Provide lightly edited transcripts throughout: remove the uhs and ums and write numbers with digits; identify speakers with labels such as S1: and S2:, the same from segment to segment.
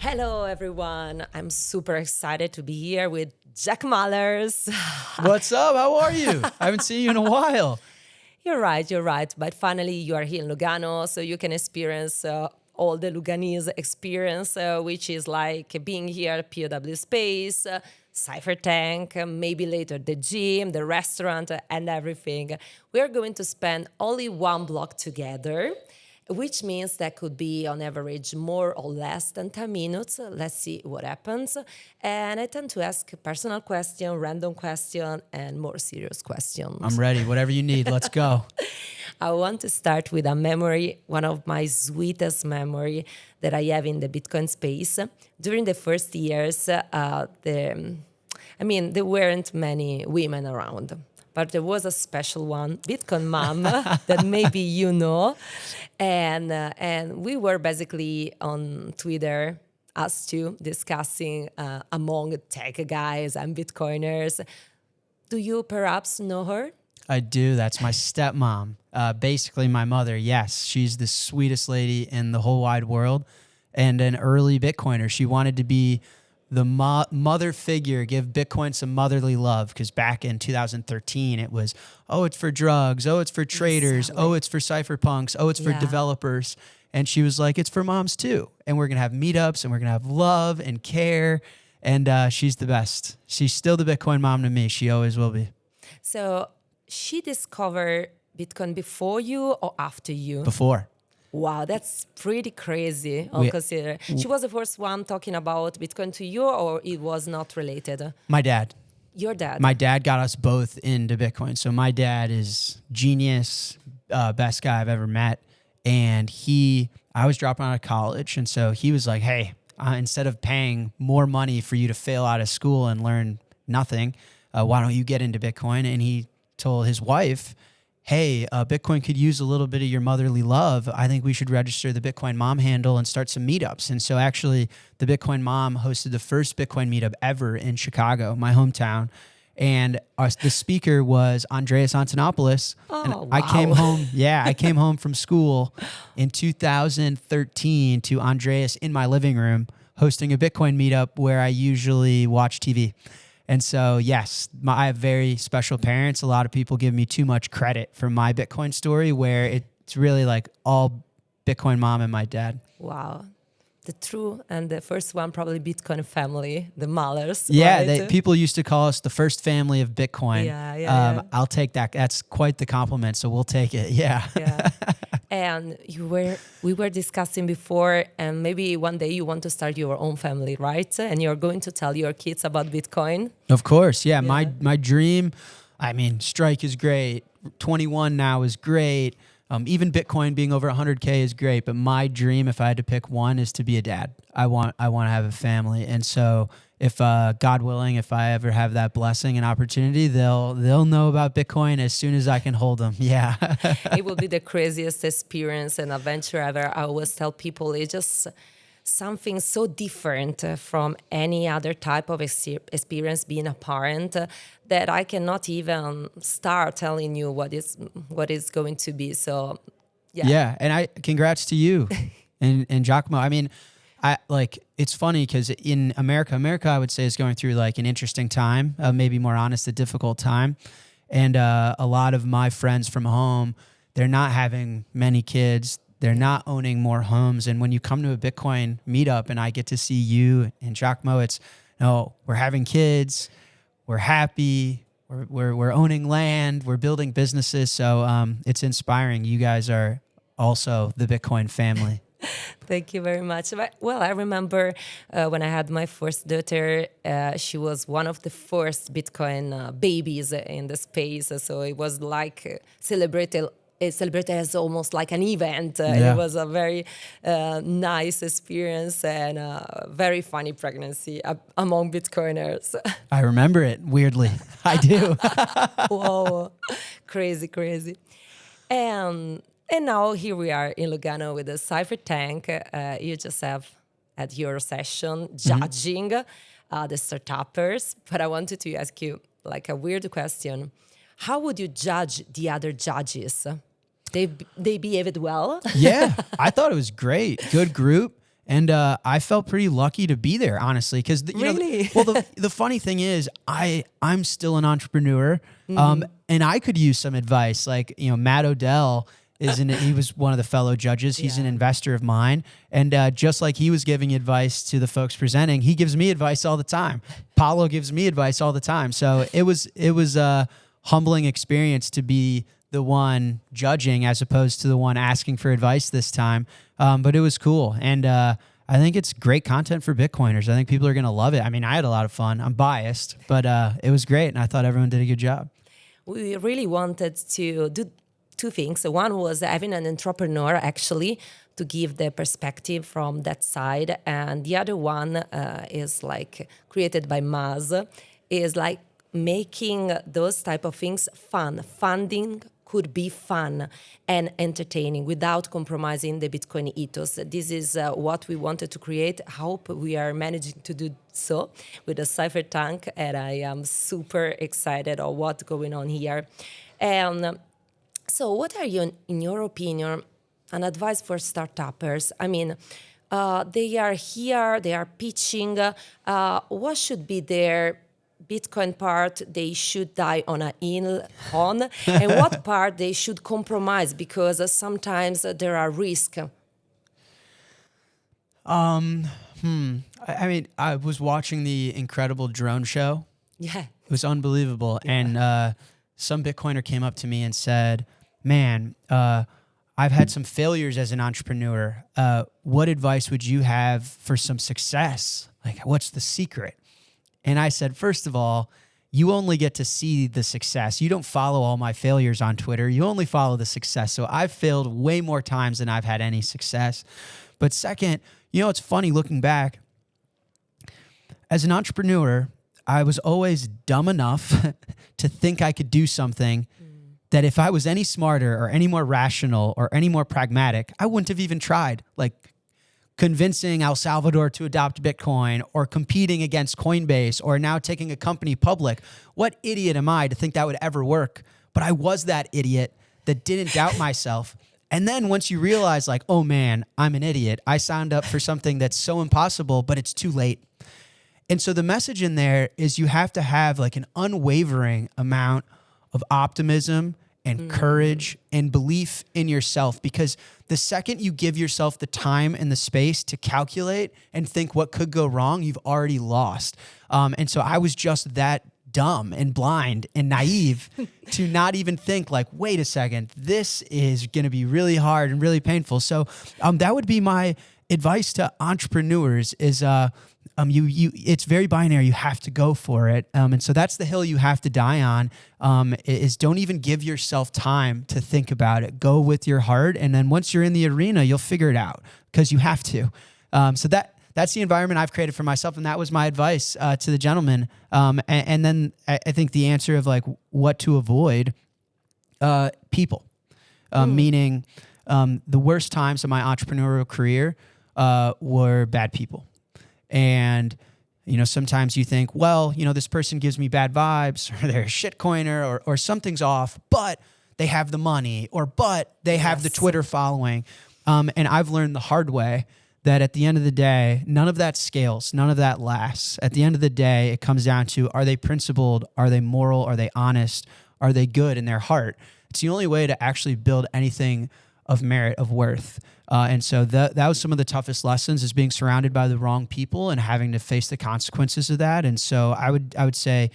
S1: Hello, everyone. I'm super excited to be here with Jack Mallers.
S2: What's up? How are you? I haven't seen you in a while.
S1: You're right. But finally, you are here in Lugano, so you can experience all the Luganese experience, which is like being here at POW Space, Cypher Tank, maybe later the gym, the restaurant, and everything. We are going to spend only one block together, which means that could be on average more or less than 10 minutes. Let's see what happens. And I tend to ask personal question, random question, and more serious questions.
S2: I'm ready. Whatever you need. Let's go.
S1: I want to start with a memory, one of my sweetest memory that I have in the Bitcoin space. During the first years, there weren't many women around. But there was a special one, Bitcoin Mom, that maybe you know. And we were basically on Twitter, us two, discussing among tech guys and Bitcoiners. Do you perhaps know her?
S2: I do. That's my stepmom. Basically my mother. Yes, she's the sweetest lady in the whole wide world and an early Bitcoiner. She wanted to be the mother figure, give Bitcoin some motherly love, because back in 2013, it was, oh, it's for drugs, oh, it's for traders,
S1: Exactly.
S2: oh, it's for cypherpunks, oh, it's for developers. And she was like, it's for moms too. And we're going to have meetups, and we're going to have love and care. And she's the best. She's still the Bitcoin mom to me. She always will be.
S1: So she discovered Bitcoin before you or after you?
S2: Before.
S1: Wow, that's pretty crazy. I'll consider. She was the first one talking about Bitcoin to you, or it was not related?
S2: My dad.
S1: Your dad?
S2: My dad got us both into Bitcoin. So my dad is genius, best guy I've ever met. And I was dropping out of college. And so he was like, hey, instead of paying more money for you to fail out of school and learn nothing, why don't you get into Bitcoin? And he told his wife, hey, Bitcoin could use a little bit of your motherly love. I think we should register the Bitcoin Mom handle and start some meetups. And so actually the Bitcoin Mom hosted the first Bitcoin meetup ever in Chicago, my hometown. And the speaker was Andreas Antonopoulos.
S1: Oh,
S2: and
S1: wow.
S2: I came home. Yeah, I came home from school in 2013 to Andreas in my living room hosting a Bitcoin meetup where I usually watch TV. And so, yes, I have very special parents. A lot of people give me too much credit for my Bitcoin story, where it's really like all Bitcoin mom and my dad.
S1: Wow. The true and the first one, probably Bitcoin family, the Mallers.
S2: Yeah,
S1: right?
S2: people used to call us the first family of Bitcoin.
S1: Yeah.
S2: I'll take that. That's quite the compliment, so we'll take it. Yeah.
S1: Yeah. And we were discussing before, and maybe one day you want to start your own family, right? And you're going to tell your kids about Bitcoin.
S2: Of course, yeah. My dream, I mean, Strike is great. 21 now is great. Even Bitcoin being over 100K is great. But my dream, if I had to pick one, is to be a dad. I want to have a family. And so if God willing, if I ever have that blessing and opportunity, they'll know about Bitcoin as soon as I can hold them. Yeah.
S1: It will be the craziest experience and adventure ever. I always tell people it's just something so different from any other type of experience being a parent that I cannot even start telling you what is going to be. So, yeah.
S2: Yeah, and congrats to you and Giacomo. I mean, it's funny because in America, I would say is going through like an interesting time, maybe more honest, a difficult time. And a lot of my friends from home, they're not having many kids. They're not owning more homes. And when you come to a Bitcoin meetup and I get to see you and Giacomo, it's, no, we're having kids, we're happy, we're owning land, we're building businesses. So it's inspiring. You guys are also the Bitcoin family.
S1: Thank you very much. Well, I remember when I had my first daughter, she was one of the first Bitcoin babies in the space. So it was like celebrated as almost like an event. It was a very nice experience and a very funny pregnancy among Bitcoiners.
S2: I remember it, weirdly. I do.
S1: Whoa, crazy. And now here we are in Lugano with the Cypher Tank. You just have at your session judging the startuppers. But I wanted to ask you like a weird question. How would you judge the other judges? They behaved well.
S2: Yeah, I thought it was great. Good group. And I felt pretty lucky to be there, honestly, because
S1: Really?
S2: the funny thing is, I'm still an entrepreneur, and I could use some advice. Like Matt Odell he was one of the fellow judges. He's an investor of mine, and just like he was giving advice to the folks presenting, he gives me advice all the time. Paulo gives me advice all the time. So it was a humbling experience to be the one judging as opposed to the one asking for advice this time. But it was cool. And I think it's great content for Bitcoiners. I think people are going to love it. I mean, I had a lot of fun. I'm biased, but it was great. And I thought everyone did a good job.
S1: We really wanted to do two things. One was having an entrepreneur actually to give the perspective from that side. And the other one is like created by Maz, is like making those type of things fun. Funding could be fun and entertaining without compromising the Bitcoin ethos. This is what we wanted to create. I hope we are managing to do so with the Cyphertank, and I am super excited of what's going on here. So what are you, in your opinion, an advice for startuppers? I mean, they are here, they are pitching. What should be their Bitcoin part they should die on a hill on, and what part they should compromise because sometimes there are risks?
S2: I mean, I was watching the Incredible Drone Show.
S1: Yeah.
S2: It was unbelievable. Yeah. And some Bitcoiner came up to me and said, man, I've had some failures as an entrepreneur. What advice would you have for some success? Like, what's the secret? And I said, first of all, you only get to see the success. You don't follow all my failures on Twitter. You only follow the success. So I've failed way more times than I've had any success. But second, it's funny looking back. As an entrepreneur, I was always dumb enough to think I could do something that if I was any smarter or any more rational or any more pragmatic, I wouldn't have even tried. Like convincing El Salvador to adopt Bitcoin or competing against Coinbase or now taking a company public. What idiot am I to think that would ever work? But I was that idiot that didn't doubt myself. And then once you realize like, oh man, I'm an idiot. I signed up for something that's so impossible, but it's too late. And so the message in there is you have to have like an unwavering amount of optimism and courage and belief in yourself, because the second you give yourself the time and the space to calculate and think what could go wrong, you've already lost. And so I was just that dumb and blind and naive to not even think like, wait a second, this is going to be really hard and really painful. So that would be my advice to entrepreneurs is it's very binary. You have to go for it. And so that's the hill you have to die on, is don't even give yourself time to think about it. Go with your heart. And then once you're in the arena, you'll figure it out because you have to. So that's the environment I've created for myself. And that was my advice to the gentleman. And then I think the answer of like what to avoid, people, meaning the worst times of my entrepreneurial career were bad people. And, sometimes you think, well, this person gives me bad vibes or they're a shitcoiner or something's off, but they have the money but they have the Twitter following. And I've learned the hard way that at the end of the day, none of that scales. None of that lasts. At the end of the day, it comes down to, are they principled? Are they moral? Are they honest? Are they good in their heart? It's the only way to actually build anything of merit, of worth. And so that was some of the toughest lessons, is being surrounded by the wrong people and having to face the consequences of that. And so I would say,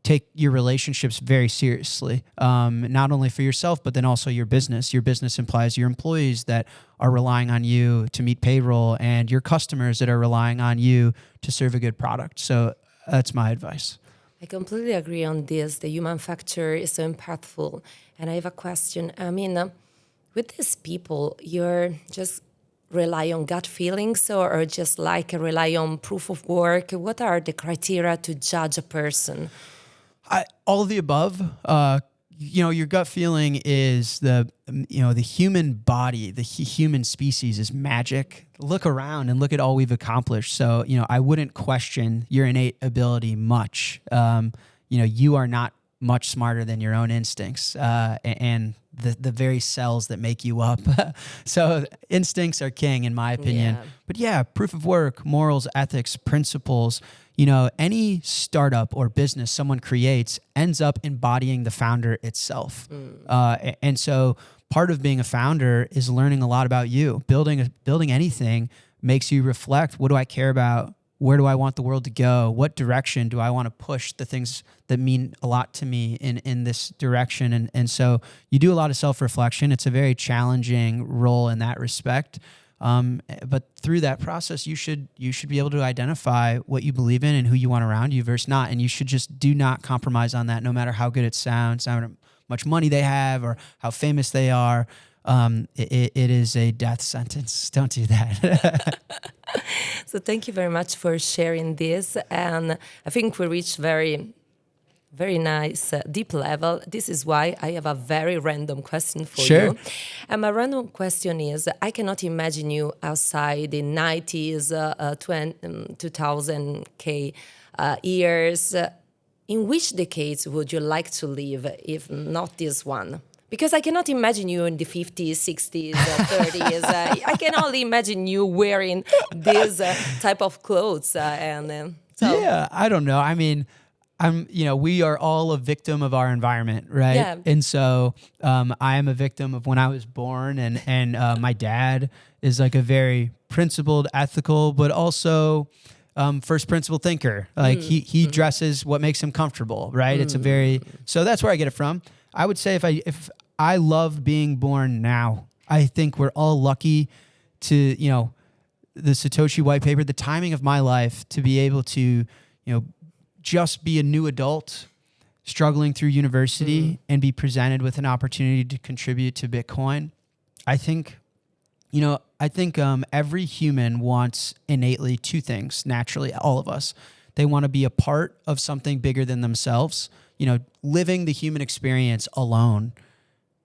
S2: take your relationships very seriously, not only for yourself, but then also your business. Your business implies your employees that are relying on you to meet payroll and your customers that are relying on you to serve a good product. So that's my advice.
S1: I completely agree on this. The human factor is so impactful. And I have a question. I mean, with these people, you're just rely on gut feelings or just like rely on proof of work? What are the criteria to judge a person?
S2: All of the above. Your gut feeling is the human body, the human species is magic. Look around and look at all we've accomplished. So, I wouldn't question your innate ability much. You are not much smarter than your own instincts and the very cells that make you up. So instincts are king, in my opinion.
S1: Yeah.
S2: But yeah, proof of work, morals, ethics, principles. You know, any startup or business someone creates ends up embodying the founder itself. And so part of being a founder is learning a lot about you. Building anything makes you reflect, what do I care about? Where do I want the world to go? What direction do I want to push the things that mean a lot to me in this direction? And so you do a lot of self-reflection. It's a very challenging role in that respect. But through that process, you should be able to identify what you believe in and who you want around you versus not. And you should just do not compromise on that, no matter how good it sounds, how much money they have or how famous they are. It is a death sentence. Don't do that.
S1: So thank you very much for sharing this. And I think we reached very nice, deep level. This is why I have a very random question for
S2: Sure.
S1: you. And my random question is, I cannot imagine you outside the 90s, 2000K years. In which decades would you like to live, if not this one? Because I cannot imagine you in the 50s, 60s, 30s. I can only imagine you wearing this type of clothes. So.
S2: Yeah, I don't know. I mean, we are all a victim of our environment, right?
S1: Yeah.
S2: And so I am a victim of when I was born, and my dad is like a very principled, ethical, but also first principle thinker. Like he dresses what makes him comfortable, right? It's so that's where I get it from. I would say if I love being born now. I think we're all lucky to, the Satoshi white paper, the timing of my life to be able to, just be a new adult struggling through university and be presented with an opportunity to contribute to Bitcoin. I think every human wants innately two things, naturally, all of us. They want to be a part of something bigger than themselves. Living the human experience alone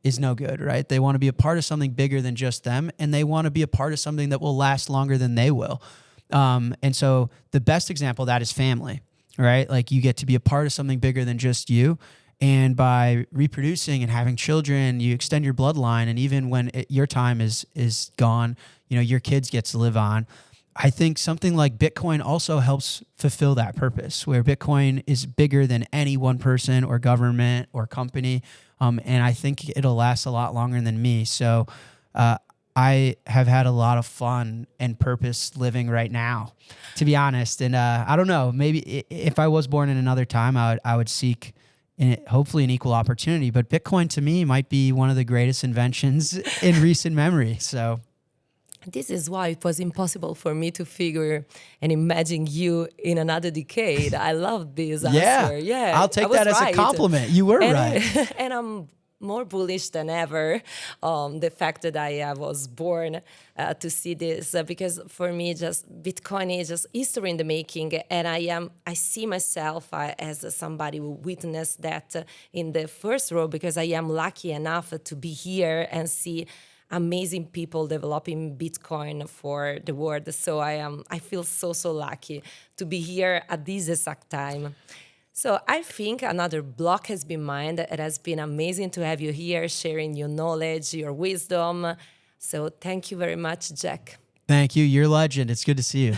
S2: is no good, right? They want to be a part of something bigger than just them, and they want to be a part of something that will last longer than they will. And so the best example of that is family, right? Like you get to be a part of something bigger than just you. And by reproducing and having children, you extend your bloodline. And even when your time is gone, your kids get to live on. I think something like Bitcoin also helps fulfill that purpose, where Bitcoin is bigger than any one person or government or company. And I think it'll last a lot longer than me. So I have had a lot of fun and purpose living right now, to be honest. And I don't know, maybe if I was born in another time, I would seek hopefully an equal opportunity. But Bitcoin to me might be one of the greatest inventions in recent memory. So
S1: this is why it was impossible for me to figure and imagine you in another decade. I love this answer. Yeah,
S2: I'll take that as a compliment. You were right.
S1: And I'm more bullish than ever the fact that I was born to see this, because for me, just Bitcoin is just history in the making, and I see myself as somebody who witnessed that in the first row, because I am lucky enough to be here and see amazing people developing Bitcoin for the world. So I feel so lucky to be here at this exact time. So I think another block has been mined. It has been amazing to have you here sharing your knowledge, your wisdom. So thank you very much, Jack.
S2: Thank you. You're a legend. It's good to see you.